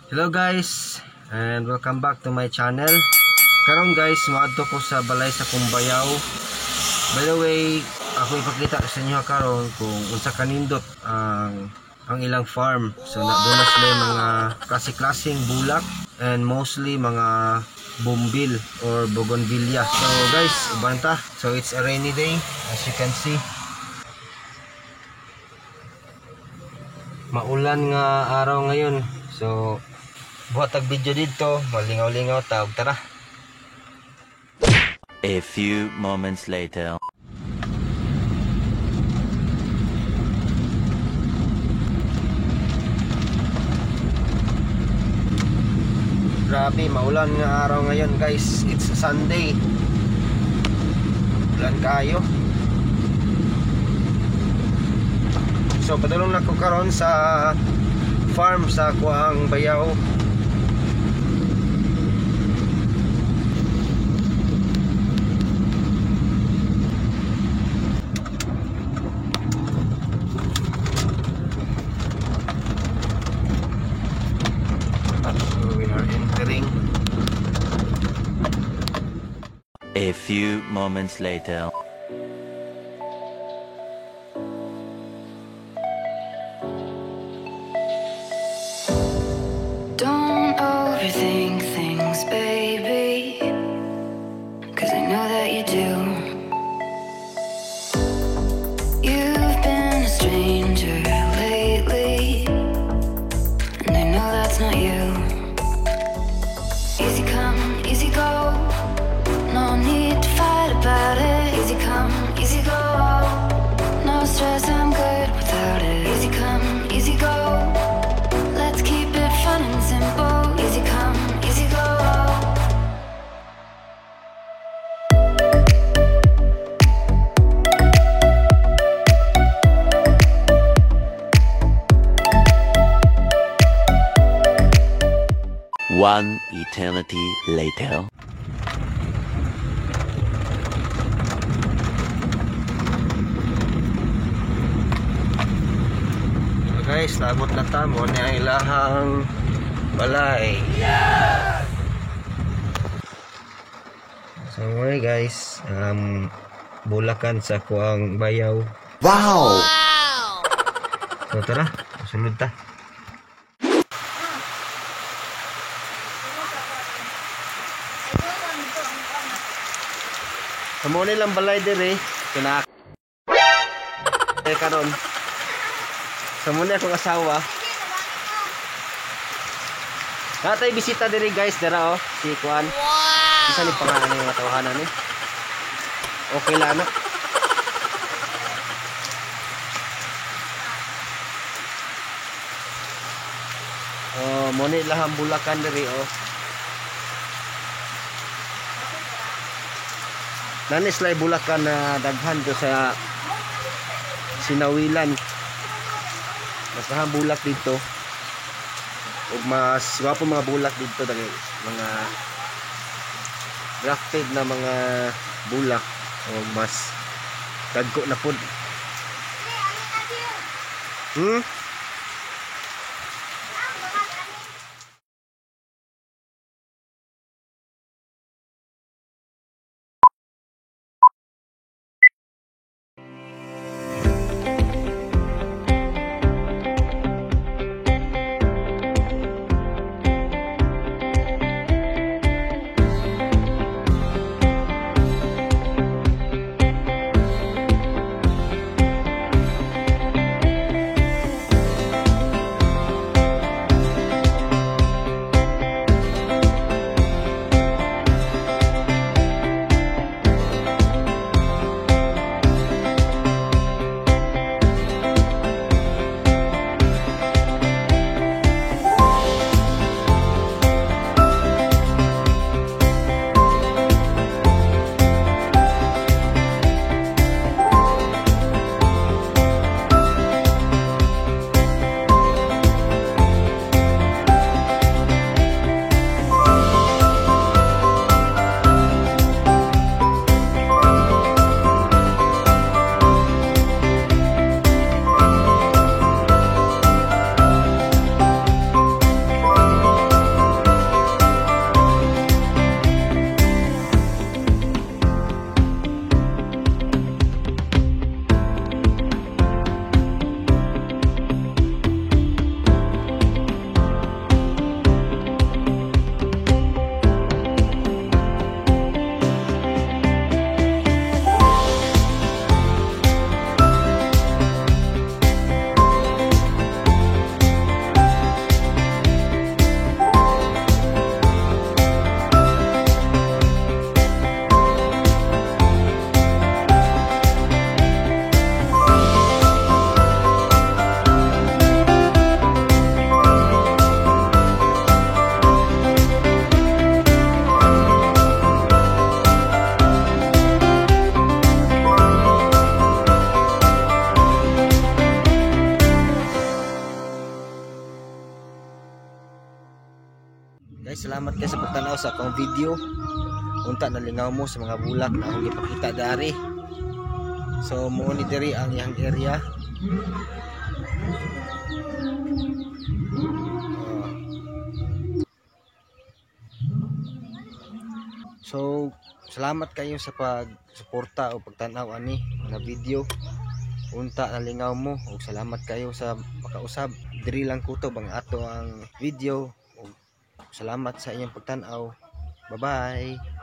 Hello guys, and welcome back to my channel. Karon guys, moadto ko sa balay sa Cumbayao. By the way, ako ipakita sa inyo karon kung unsa kanindot ang ilang farm. So doon na sila mga klase-klaseng bulak and mostly mga bumbil or bougainvillea. So guys, ubanta. So it's a rainy day as you can see. Maulan nga araw ngayon. So buhat ang video dito, malingaw-lingaw tawag, tara. A few moments later. Grabe, maulan nga araw ngayon guys. It's Sunday. Ulan kayo. So padulong na ko karon sa farm sa Kuang Bayao. A few moments later. Don't overthink things, baby, 'cause I know that you do. You've been a stranger lately, and I know that's not you. Easy come, easy go. No need to fight about it. Easy come, easy go. No stress, I'm good without it. Easy come, easy go. Let's keep it fun and simple. Easy come, easy go. One eternity later. Guys, labot na tamo ni ang ilahang balay. So okay guys, bulakan sa Kuang Bayao. Wow! So tara, sunod ta. Amo nilang balay dire, kina karon. So muna akong asawa. Natay bisita diri guys, dara oh, si Kuan. Wow! Isa ni pangalan ng mga tawahanan ni. Okay lang na. Oh, muna lahang bulakan diri oh. Nanis lay bulakan na daghan do sa Sinawilan. Mas mahang bulak dito. Ug mas wapo mga bulak dito dali mga grafted na mga bulak o mas dagko na pud. Guys, salamat kayo sa pagtanaw sa akong video. Unta nalingaw mo sa mga bulak na akong ipakita dari. So mo ni diri ang iyang area. So salamat kayo sa pagsuporta o pagtanaw ani nga video. Unta nalingaw mo ug salamat kayo sa makausab. Diri lang kutob ang ato ang video. Salamat sa inyong pagtanaw. Bye-bye.